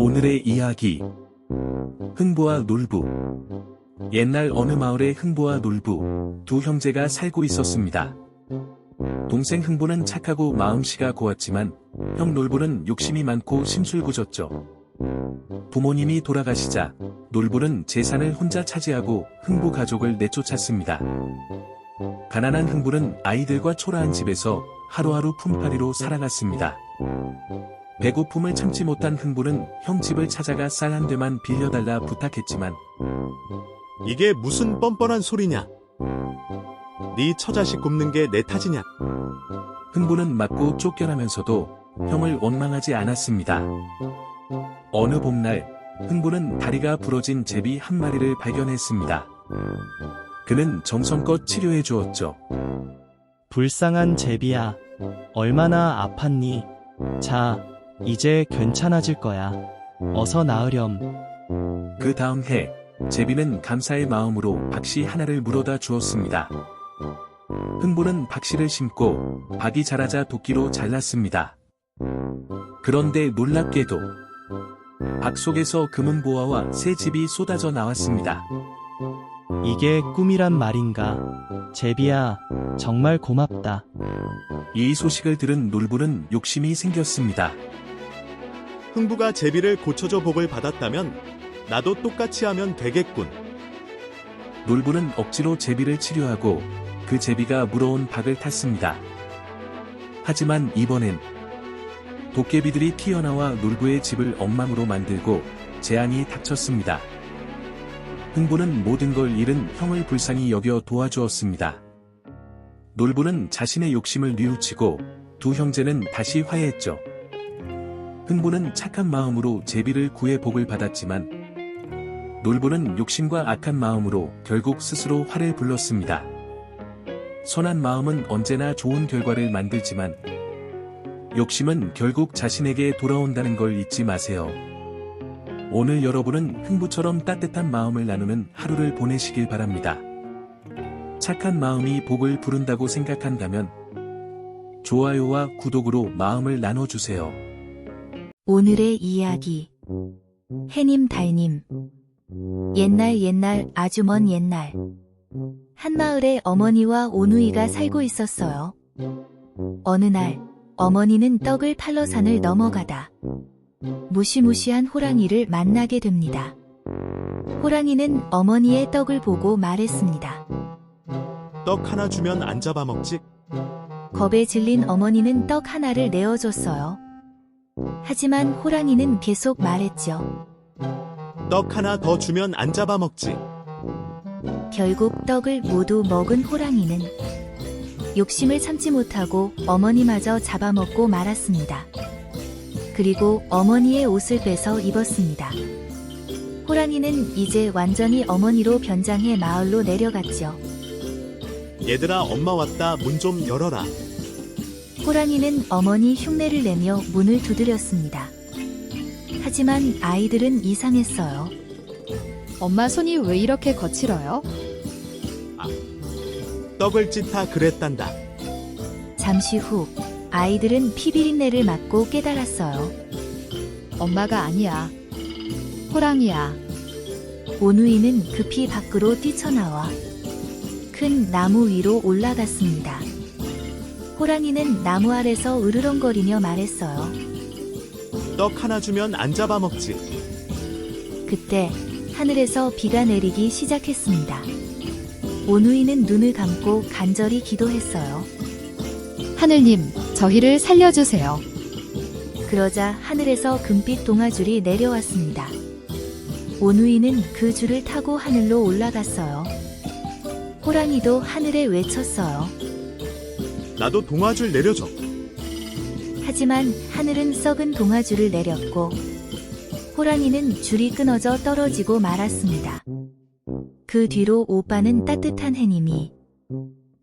오늘의 이야기. 흥부와 놀부. 옛날 어느 마을에 흥부와 놀부, 두 형제가 살고 있었습니다. 동생 흥부는 착하고 마음씨가 고왔지만 형 놀부는 욕심이 많고 심술궂었죠. 부모님이 돌아가시자 놀부는 재산을 혼자 차지하고 흥부 가족을 내쫓았습니다. 가난한 흥부는 아이들과 초라한 집에서 하루하루 품팔이로 살아갔습니다. 배고픔을 참지 못한 흥부는 형 집을 찾아가 쌀 한 대만 빌려달라 부탁했지만 이게 무슨 뻔뻔한 소리냐? 네 처자식 굽는 게 내 탓이냐? 흥부는 맞고 쫓겨나면서도 형을 원망하지 않았습니다. 어느 봄날 흥부는 다리가 부러진 제비 한 마리를 발견했습니다. 그는 정성껏 치료해 주었죠. 불쌍한 제비야. 얼마나 아팠니? 자, 이제 괜찮아질 거야. 어서 나으렴. 그 다음 해 제비는 감사의 마음으로 박씨 하나를 물어다 주었습니다. 흥부는 박씨를 심고 박이 자라자 도끼로 잘랐습니다. 그런데 놀랍게도 박 속에서 금은 보화와 새 집이 쏟아져 나왔습니다. 이게 꿈이란 말인가? 제비야, 정말 고맙다. 이 소식을 들은 놀부는 욕심이 생겼습니다. 흥부가 제비를 고쳐줘 복을 받았다면 나도 똑같이 하면 되겠군. 놀부는 억지로 제비를 치료하고 그 제비가 물어온 박을 탔습니다. 하지만 이번엔 도깨비들이 튀어나와 놀부의 집을 엉망으로 만들고 재앙이 닥쳤습니다. 흥부는 모든 걸 잃은 형을 불쌍히 여겨 도와주었습니다. 놀부는 자신의 욕심을 뉘우치고 두 형제는 다시 화해했죠. 흥부는 착한 마음으로 제비를 구해 복을 받았지만 놀부는 욕심과 악한 마음으로 결국 스스로 화를 불렀습니다. 선한 마음은 언제나 좋은 결과를 만들지만 욕심은 결국 자신에게 돌아온다는 걸 잊지 마세요. 오늘 여러분은 흥부처럼 따뜻한 마음을 나누는 하루를 보내시길 바랍니다. 착한 마음이 복을 부른다고 생각한다면 좋아요와 구독으로 마음을 나눠주세요. 오늘의 이야기. 해님 달님. 옛날 아주 먼 옛날 한 마을에 어머니와 오누이가 살고 있었어요. 어느 날 어머니는 떡을 팔러 산을 넘어가다 무시무시한 호랑이를 만나게 됩니다. 호랑이는 어머니의 떡을 보고 말했습니다. 떡 하나 주면 안 잡아먹지? 겁에 질린 어머니는 떡 하나를 내어줬어요. 하지만 호랑이는 계속 말했죠. 떡 하나 더 주면 안 잡아먹지? 결국 떡을 모두 먹은 호랑이는 욕심을 참지 못하고 어머니마저 잡아먹고 말았습니다. 그리고 어머니의 옷을 빼서 입었습니다. 호랑이는 이제 완전히 어머니로 변장해 마을로 내려갔죠. 얘들아, 엄마 왔다. 문 좀 열어라. 호랑이는 어머니 흉내를 내며 문을 두드렸습니다. 하지만 아이들은 이상했어요. 엄마 손이 왜 이렇게 거칠어요? 떡을 찢다 그랬단다. 잠시 후 아이들은 피비린내를 맡고 깨달았어요. 엄마가 아니야. 호랑이야. 오누이는 급히 밖으로 뛰쳐나와 큰 나무 위로 올라갔습니다. 호랑이는 나무 아래서 으르렁거리며 말했어요. 떡 하나 주면 안 잡아먹지? 그때 하늘에서 비가 내리기 시작했습니다. 오누이는 눈을 감고 간절히 기도했어요. 하늘님, 저희를 살려주세요. 그러자 하늘에서 금빛 동아줄이 내려왔습니다. 오누이는 그 줄을 타고 하늘로 올라갔어요. 호랑이도 하늘에 외쳤어요. 나도 동아줄 내려줘. 하지만 하늘은 썩은 동아줄을 내렸고 호랑이는 줄이 끊어져 떨어지고 말았습니다. 그 뒤로 오빠는 따뜻한 해님이,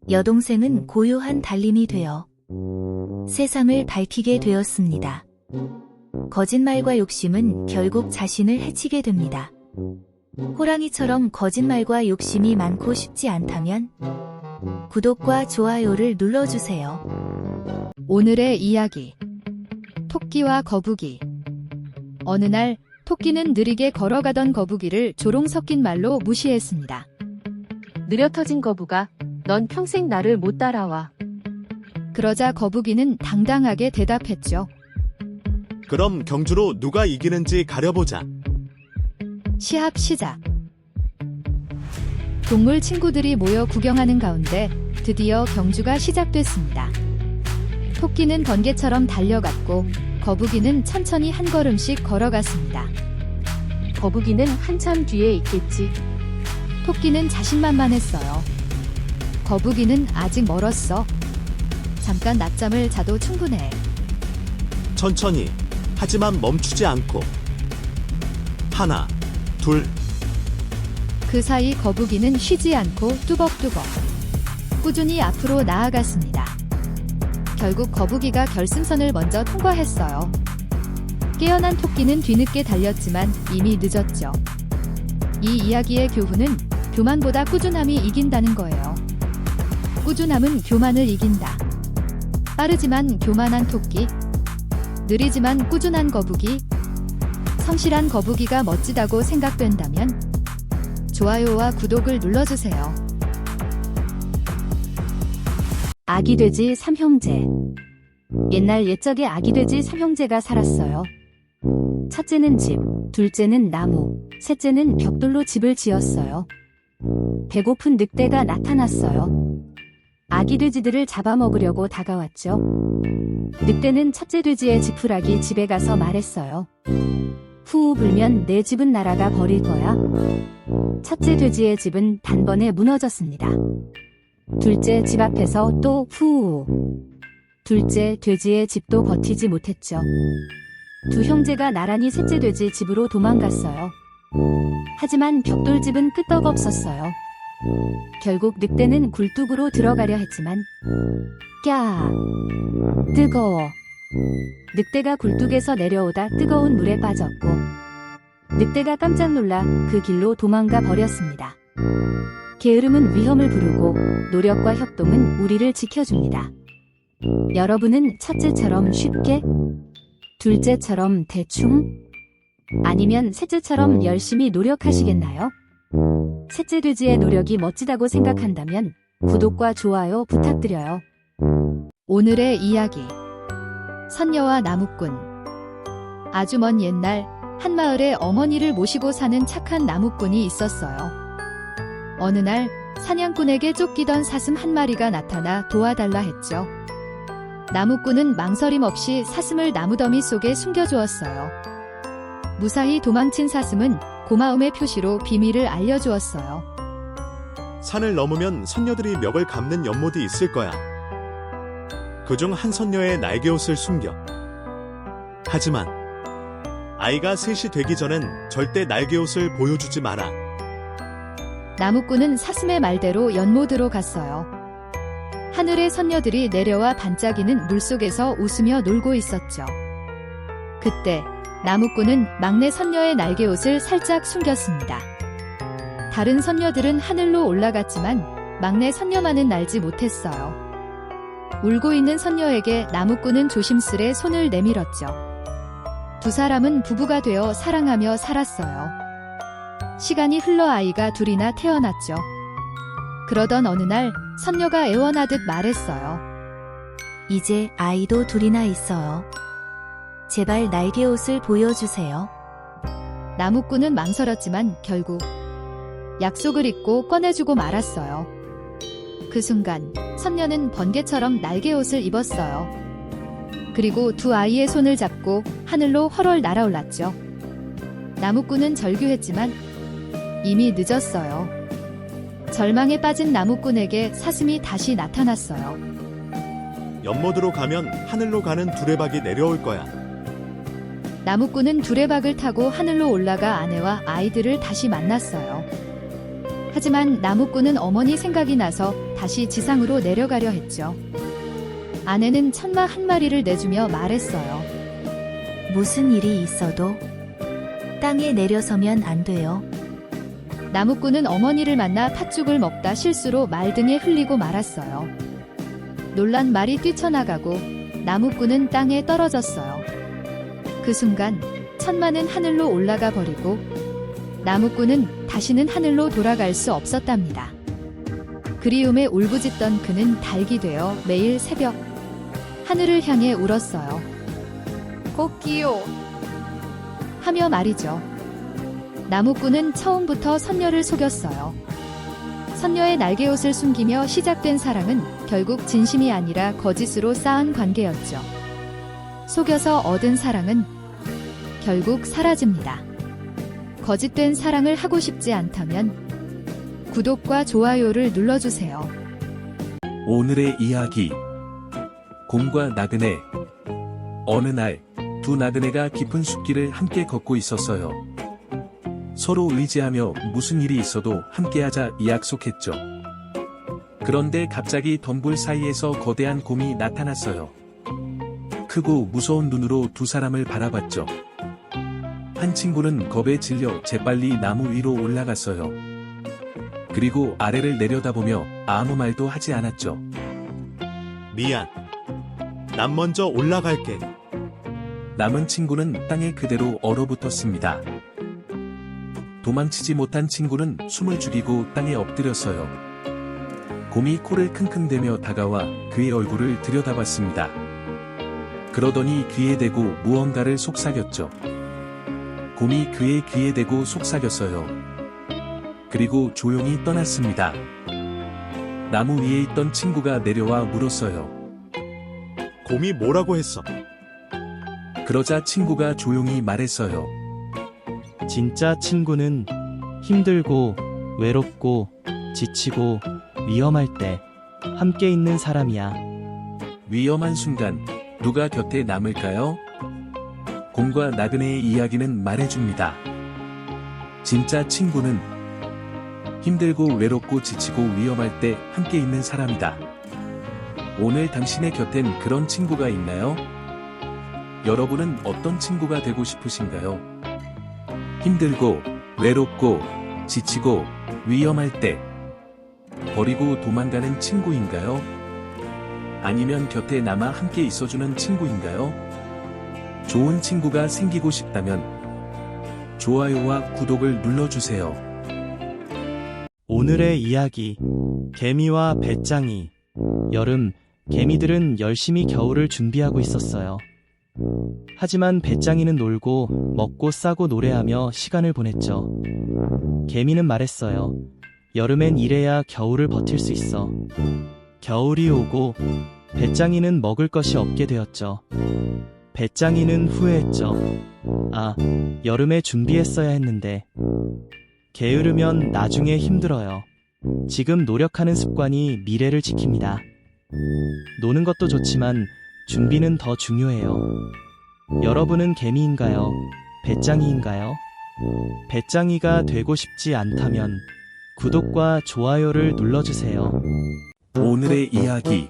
여동생은 고요한 달님이 되어 세상을 밝히게 되었습니다. 거짓말과 욕심은 결국 자신을 해치게 됩니다. 호랑이처럼 거짓말과 욕심이 많고 쉽지 않다면 구독과 좋아요를 눌러주세요. 오늘의 이야기. 토끼와 거북이. 어느 날 토끼는 느리게 걸어가던 거북이를 조롱 섞인 말로 무시했습니다. 느려 터진 거북아, 넌 평생 나를 못 따라와. 그러자 거북이는 당당하게 대답했죠. 그럼 경주로 누가 이기는지 가려보자. 시합 시작. 동물 친구들이 모여 구경하는 가운데 드디어 경주가 시작됐습니다. 토끼는 번개처럼 달려갔고 거북이는 천천히 한 걸음씩 걸어갔습니다. 거북이는 한참 뒤에 있겠지. 토끼는 자신만만했어요. 거북이는 아직 멀었어. 잠깐 낮잠을 자도 충분해. 천천히, 하지만 멈추지 않고. 하나, 둘, 그 사이 거북이는 쉬지 않고 뚜벅뚜벅 꾸준히 앞으로 나아갔습니다. 결국 거북이가 결승선을 먼저 통과했어요. 깨어난 토끼는 뒤늦게 달렸지만 이미 늦었죠. 이 이야기의 교훈은 교만보다 꾸준함이 이긴다는 거예요. 꾸준함은 교만을 이긴다. 빠르지만 교만한 토끼, 느리지만 꾸준한 거북이, 성실한 거북이가 멋지다고 생각된다면 좋아요와 구독을 눌러주세요. 아기 돼지 삼형제. 옛날 옛적에 아기 돼지 삼형제가 살았어요. 첫째는 집, 둘째는 나무, 셋째는 벽돌로 집을 지었어요. 배고픈 늑대가 나타났어요. 아기 돼지들을 잡아먹으려고 다가왔죠. 늑대는 첫째 돼지의 지푸라기 집에 가서 말했어요. 후우 불면 내 집은 날아가 버릴 거야. 첫째 돼지의 집은 단번에 무너졌습니다. 둘째 집 앞에서 또 후우. 둘째 돼지의 집도 버티지 못했죠. 두 형제가 나란히 셋째 돼지 집으로 도망갔어요. 하지만 벽돌집은 끄떡없었어요. 결국 늑대는 굴뚝으로 들어가려 했지만 꺄! 뜨거워! 늑대가 굴뚝에서 내려오다 뜨거운 물에 빠졌고 늑대가 깜짝 놀라 그 길로 도망가 버렸습니다. 게으름은 위험을 부르고 노력과 협동은 우리를 지켜줍니다. 여러분은 첫째처럼 쉽게? 둘째처럼 대충? 아니면 셋째처럼 열심히 노력하시겠나요? 셋째 돼지의 노력이 멋지다고 생각한다면 구독과 좋아요 부탁드려요. 오늘의 이야기. 선녀와 나무꾼. 아주 먼 옛날 한 마을에 어머니를 모시고 사는 착한 나무꾼이 있었어요. 어느 날 사냥꾼에게 쫓기던 사슴 한 마리가 나타나 도와달라 했죠. 나무꾼은 망설임 없이 사슴을 나무더미 속에 숨겨주었어요. 무사히 도망친 사슴은 고마움의 표시로 비밀을 알려주었어요. 산을 넘으면 선녀들이 멱을 감는 연못이 있을 거야. 그중 한 선녀의 날개옷을 숨겨. 하지만 아이가 셋이 되기 전엔 절대 날개옷을 보여주지 마라. 나무꾼은 사슴의 말대로 연못으로 갔어요. 하늘의 선녀들이 내려와 반짝이는 물속에서 웃으며 놀고 있었죠. 그때 나무꾼은 막내 선녀의 날개옷을 살짝 숨겼습니다. 다른 선녀들은 하늘로 올라갔지만 막내 선녀만은 날지 못했어요. 울고 있는 선녀에게 나무꾼은 조심스레 손을 내밀었죠. 두 사람은 부부가 되어 사랑하며 살았어요. 시간이 흘러 아이가 둘이나 태어났죠. 그러던 어느 날 선녀가 애원하듯 말했어요. 이제 아이도 둘이나 있어요. 제발 날개옷을 보여주세요. 나무꾼은 망설였지만 결국 약속을 잊고 꺼내주고 말았어요. 그 순간 선녀는 번개처럼 날개옷을 입었어요. 그리고 두 아이의 손을 잡고 하늘로 헐헐 날아올랐죠. 나무꾼은 절규했지만 이미 늦었어요. 절망에 빠진 나무꾼에게 사슴이 다시 나타났어요. 연못으로 가면 하늘로 가는 두레박이 내려올 거야. 나무꾼은 두레박을 타고 하늘로 올라가 아내와 아이들을 다시 만났어요. 하지만 나무꾼은 어머니 생각이 나서 다시 지상으로 내려가려 했죠. 아내는 천마 한 마리를 내주며 말했어요. 무슨 일이 있어도 땅에 내려서면 안 돼요. 나무꾼은 어머니를 만나 팥죽을 먹다 실수로 말등에 흘리고 말았어요. 놀란 말이 뛰쳐나가고 나무꾼은 땅에 떨어졌어요. 그 순간 천마는 하늘로 올라가 버리고 나무꾼은 다시는 하늘로 돌아갈 수 없었답니다. 그리움에 울부짖던 그는 닭이 되어 매일 새벽 하늘을 향해 울었어요. 꽃기요 하며 말이죠. 나무꾼은 처음부터 선녀를 속였어요. 선녀의 날개옷을 숨기며 시작된 사랑은 결국 진심이 아니라 거짓으로 쌓은 관계였죠. 속여서 얻은 사랑은 결국 사라집니다. 거짓된 사랑을 하고 싶지 않다면 구독과 좋아요를 눌러주세요. 오늘의 이야기. 곰과 나그네. 어느 날, 두 나그네가 깊은 숲길을 함께 걷고 있었어요. 서로 의지하며 무슨 일이 있어도 함께하자 약속했죠. 그런데 갑자기 덤불 사이에서 거대한 곰이 나타났어요. 크고 무서운 눈으로 두 사람을 바라봤죠. 한 친구는 겁에 질려 재빨리 나무 위로 올라갔어요. 그리고 아래를 내려다보며 아무 말도 하지 않았죠. 미안. 난 먼저 올라갈게. 남은 친구는 땅에 그대로 얼어붙었습니다. 도망치지 못한 친구는 숨을 죽이고 땅에 엎드렸어요. 곰이 코를 킁킁대며 다가와 그의 얼굴을 들여다봤습니다. 그러더니 귀에 대고 무언가를 속삭였죠. 곰이 그의 귀에 대고 속삭였어요. 그리고 조용히 떠났습니다. 나무 위에 있던 친구가 내려와 물었어요. 곰이 뭐라고 했어? 그러자 친구가 조용히 말했어요. 진짜 친구는 힘들고 외롭고 지치고 위험할 때 함께 있는 사람이야. 위험한 순간 누가 곁에 남을까요? 곰과 나그네의 이야기는 말해줍니다. 진짜 친구는 힘들고 외롭고 지치고 위험할 때 함께 있는 사람이다. 오늘 당신의 곁엔 그런 친구가 있나요? 여러분은 어떤 친구가 되고 싶으신가요? 힘들고 외롭고 지치고 위험할 때 버리고 도망가는 친구인가요? 아니면 곁에 남아 함께 있어주는 친구인가요? 좋은 친구가 생기고 싶다면 좋아요와 구독을 눌러주세요. 오늘의 이야기. 개미와 배짱이. 여름, 개미들은 열심히 겨울을 준비하고 있었어요. 하지만 배짱이는 놀고 먹고 싸고 노래하며 시간을 보냈죠. 개미는 말했어요. 여름엔 일해야 겨울을 버틸 수 있어. 겨울이 오고 배짱이는 먹을 것이 없게 되었죠. 배짱이는 후회했죠. 아, 여름에 준비했어야 했는데. 게으르면 나중에 힘들어요. 지금 노력하는 습관이 미래를 지킵니다. 노는 것도 좋지만 준비는 더 중요해요. 여러분은 개미인가요? 배짱이인가요? 배짱이가 되고 싶지 않다면 구독과 좋아요를 눌러주세요. 오늘의 이야기.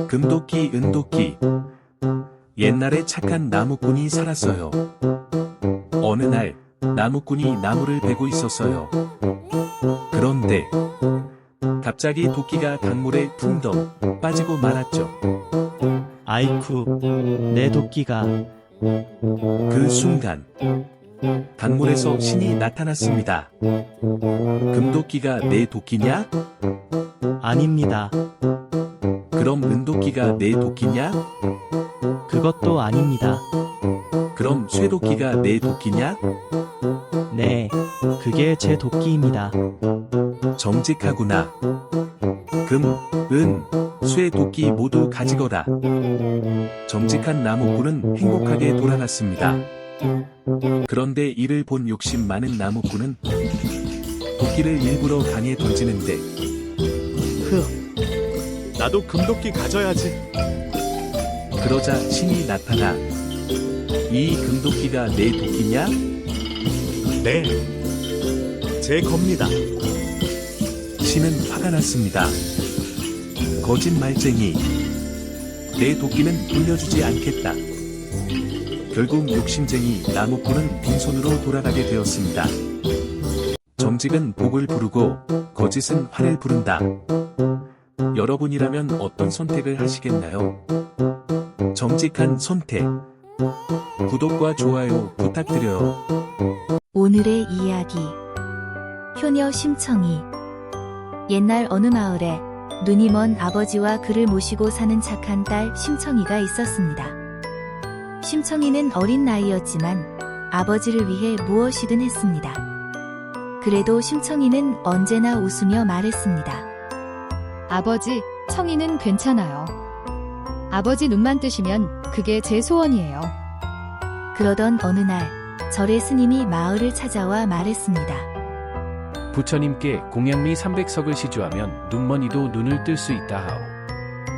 금도끼 은도끼. 옛날에 착한 나무꾼이 살았어요. 어느 날 나무꾼이 나무를 베고 있었어요. 그런데 갑자기 도끼가 강물에 퉁덩 빠지고 말았죠. 아이쿠, 내 도끼가. 그 순간 강물에서 신이 나타났습니다. 금도끼가 내 도끼냐? 아닙니다. 그럼 은도끼가 내 도끼냐? 그것도 아닙니다. 그럼 쇠도끼가 내 도끼냐? 네, 그게 제 도끼입니다. 정직하구나. 금, 은, 쇠 도끼 모두 가지거라. 정직한 나무꾼은 행복하게 돌아갔습니다. 그런데 이를 본 욕심 많은 나무꾼은 도끼를 일부러 강에 던지는데 나도 금도끼 가져야지. 그러자 신이 나타나 이 금도끼가 내 도끼냐? 네. 제 겁니다. 신은 화가 났습니다. 거짓말쟁이. 내 도끼는 돌려주지 않겠다. 결국 욕심쟁이 나무꾼은 빈손으로 돌아가게 되었습니다. 정직은 복을 부르고 거짓은 화를 부른다. 여러분이라면 어떤 선택을 하시겠나요? 정직한 선택, 구독과 좋아요 부탁드려요. 오늘의 이야기. 효녀 심청이. 옛날 어느 마을에 눈이 먼 아버지와 그를 모시고 사는 착한 딸 심청이가 있었습니다. 심청이는 어린 나이였지만 아버지를 위해 무엇이든 했습니다. 그래도 심청이는 언제나 웃으며 말했습니다. 아버지, 청이는 괜찮아요. 아버지 눈만 뜨시면 그게 제 소원이에요. 그러던 어느 날 절의 스님이 마을을 찾아와 말했습니다. 부처님께 공양미 300석을 시주하면 눈머니도 눈을 뜰 수 있다 하오.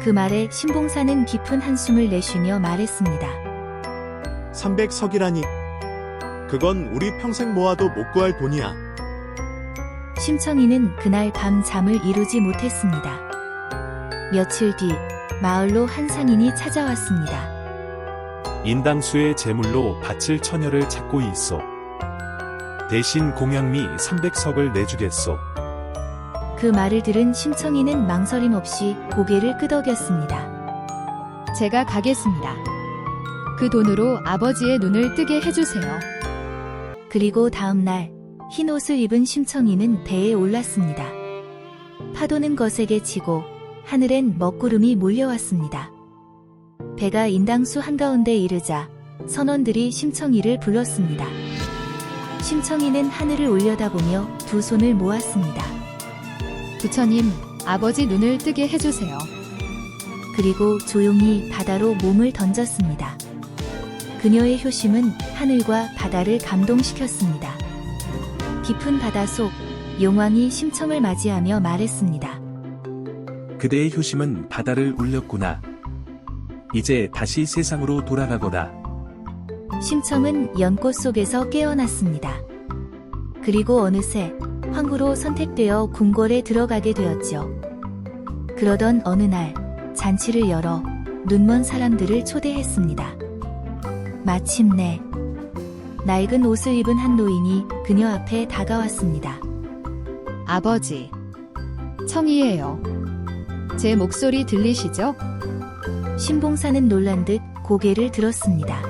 그 말에 신봉사는 깊은 한숨을 내쉬며 말했습니다. 300석이라니. 그건 우리 평생 모아도 못 구할 돈이야. 심청이는 그날 밤 잠을 이루지 못했습니다. 며칠 뒤 마을로 한 상인이 찾아왔습니다. 인당수의 제물로 바칠 처녀를 찾고 있소. 대신 공양미 300석을 내주겠소. 그 말을 들은 심청이는 망설임 없이 고개를 끄덕였습니다. 제가 가겠습니다. 그 돈으로 아버지의 눈을 뜨게 해주세요. 그리고 다음 날 흰 옷을 입은 심청이는 배에 올랐습니다. 파도는 거세게 치고 하늘엔 먹구름이 몰려왔습니다. 배가 인당수 한가운데 이르자 선원들이 심청이를 불렀습니다. 심청이는 하늘을 올려다보며 두 손을 모았습니다. 부처님, 아버지 눈을 뜨게 해주세요. 그리고 조용히 바다로 몸을 던졌습니다. 그녀의 효심은 하늘과 바다를 감동시켰습니다. 깊은 바다 속 용왕이 심청을 맞이하며 말했습니다. 그대의 효심은 바다를 울렸구나. 이제 다시 세상으로 돌아가거라. 심청은 연꽃 속에서 깨어났습니다. 그리고 어느새 황후로 선택되어 궁궐에 들어가게 되었죠. 그러던 어느 날 잔치를 열어 눈먼 사람들을 초대했습니다. 마침내 낡은 옷을 입은 한 노인이 그녀 앞에 다가왔습니다. 아버지, 청이에요. 제 목소리 들리시죠? 신봉사는 놀란 듯 고개를 들었습니다.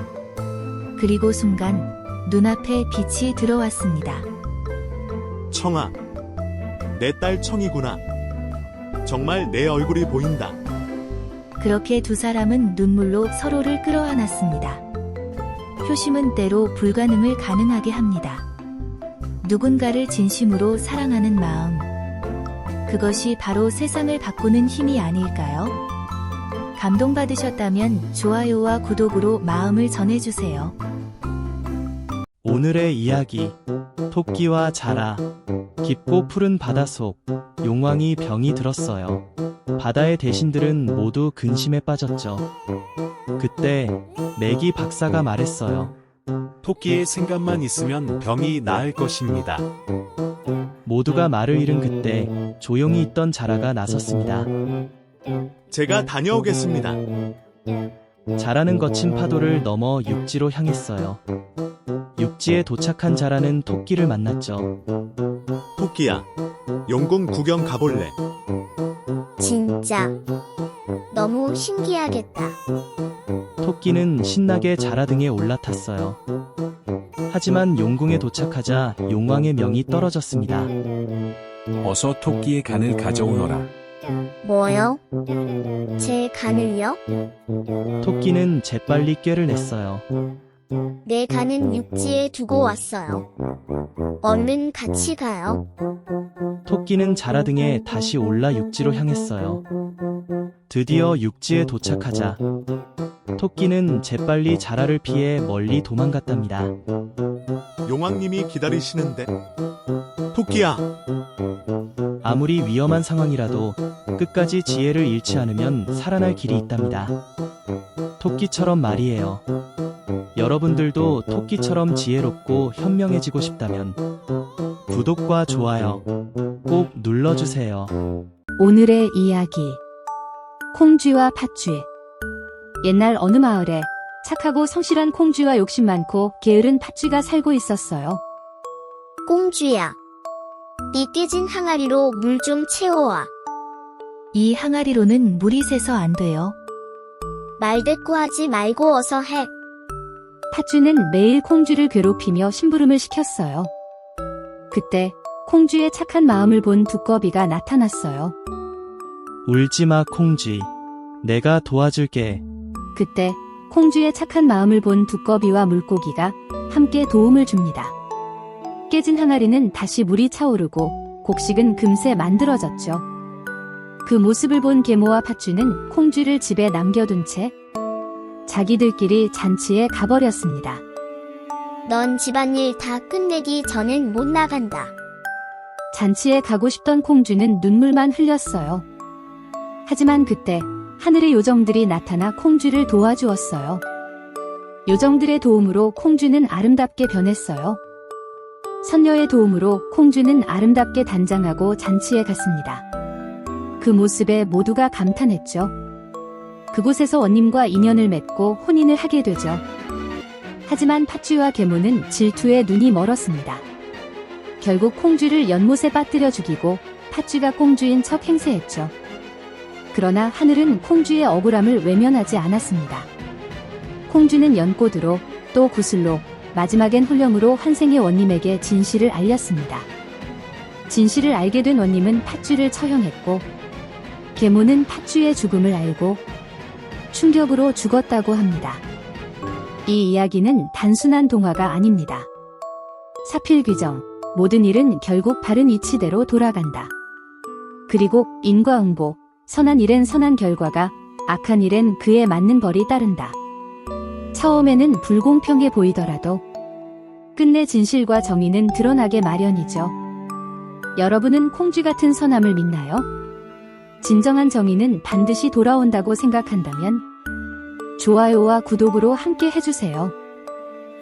그리고 순간 눈앞에 빛이 들어왔습니다. 청아. 내 딸 청이구나. 정말 내 얼굴이 보인다. 그렇게 두 사람은 눈물로 서로를 끌어안았습니다. 효심은 때로 불가능을 가능하게 합니다. 누군가를 진심으로 사랑하는 마음. 그것이 바로 세상을 바꾸는 힘이 아닐까요? 감동받으셨다면 좋아요와 구독으로 마음을 전해주세요. 오늘의 이야기. 토끼와 자라. 깊고 푸른 바닷속 용왕이 병이 들었어요. 바다의 대신들은 모두 근심에 빠졌죠. 그때 메기 박사가 말했어요. 토끼의 생각만 있으면 병이 나을 것입니다. 모두가 말을 잃은 그때 조용히 있던 자라가 나섰습니다. 제가 다녀오겠습니다. 자라는 거친 파도를 넘어 육지로 향했어요. 육지에 도착한 자라는 토끼를 만났죠. 토끼야. 용궁 구경 가볼래? 진짜 너무 신기하겠다. 토끼는 신나게 자라 등에 올라탔어요. 하지만 용궁에 도착하자 용왕의 명이 떨어졌습니다. 어서 토끼의 간을 가져오너라. 뭐요? 제 간을요? 토끼는 재빨리 꾀를 냈어요. 내 간은 육지에 두고 왔어요. 얼른 같이 가요. 토끼는 자라 등에 다시 올라 육지로 향했어요. 드디어 육지에 도착하자 토끼는 재빨리 자라를 피해 멀리 도망갔답니다. 용왕님이 기다리시는데. 토끼야. 아무리 위험한 상황이라도 끝까지 지혜를 잃지 않으면 살아날 길이 있답니다. 토끼처럼 말이에요. 여러분들도 토끼처럼 지혜롭고 현명해지고 싶다면 구독과 좋아요 꼭 눌러주세요. 오늘의 이야기. 콩쥐와 팥쥐. 옛날 어느 마을에 착하고 성실한 콩쥐와 욕심 많고 게으른 팥쥐가 살고 있었어요. 꽁쥐야, 네 깨진 항아리로 물 좀 채워와. 이 항아리로는 물이 새서 안 돼요. 말대꾸하지 말고 어서 해. 팥쥐는 매일 콩쥐를 괴롭히며 심부름을 시켰어요. 그때 콩쥐의 착한 마음을 본 두꺼비가 나타났어요. 울지마 콩쥐. 내가 도와줄게. 그때 콩쥐의 착한 마음을 본 두꺼비와 물고기가 함께 도움을 줍니다. 깨진 항아리는 다시 물이 차오르고 곡식은 금세 만들어졌죠. 그 모습을 본 계모와 팥쥐는 콩쥐를 집에 남겨둔 채 자기들끼리 잔치에 가버렸습니다. 넌 집안일 다 끝내기 전엔 못 나간다. 잔치에 가고 싶던 콩쥐는 눈물만 흘렸어요. 하지만 그때 하늘의 요정들이 나타나 콩쥐를 도와주었어요. 요정들의 도움으로 콩쥐는 아름답게 변했어요. 선녀의 도움으로 콩쥐는 아름답게 단장하고 잔치에 갔습니다. 그 모습에 모두가 감탄했죠. 그곳에서 원님과 인연을 맺고 혼인을 하게 되죠. 하지만 팥쥐와 계모는 질투에 눈이 멀었습니다. 결국 콩쥐를 연못에 빠뜨려 죽이고 팥쥐가 콩쥐인 척 행세했죠. 그러나 하늘은 콩쥐의 억울함을 외면하지 않았습니다. 콩쥐는 연꽃으로 또 구슬로 마지막엔 홀령으로 환생의 원님에게 진실을 알렸습니다. 진실을 알게 된 원님은 팥쥐를 처형했고 계모는 팥쥐의 죽음을 알고 충격으로 죽었다고 합니다. 이 이야기는 단순한 동화가 아닙니다. 사필귀정, 모든 일은 결국 바른 위치대로 돌아간다. 그리고 인과응보, 선한 일엔 선한 결과가, 악한 일엔 그에 맞는 벌이 따른다. 처음에는 불공평해 보이더라도 끝내 진실과 정의는 드러나게 마련이죠. 여러분은 콩쥐 같은 선함을 믿나요? 진정한 정의는 반드시 돌아온다고 생각한다면 좋아요와 구독으로 함께 해주세요.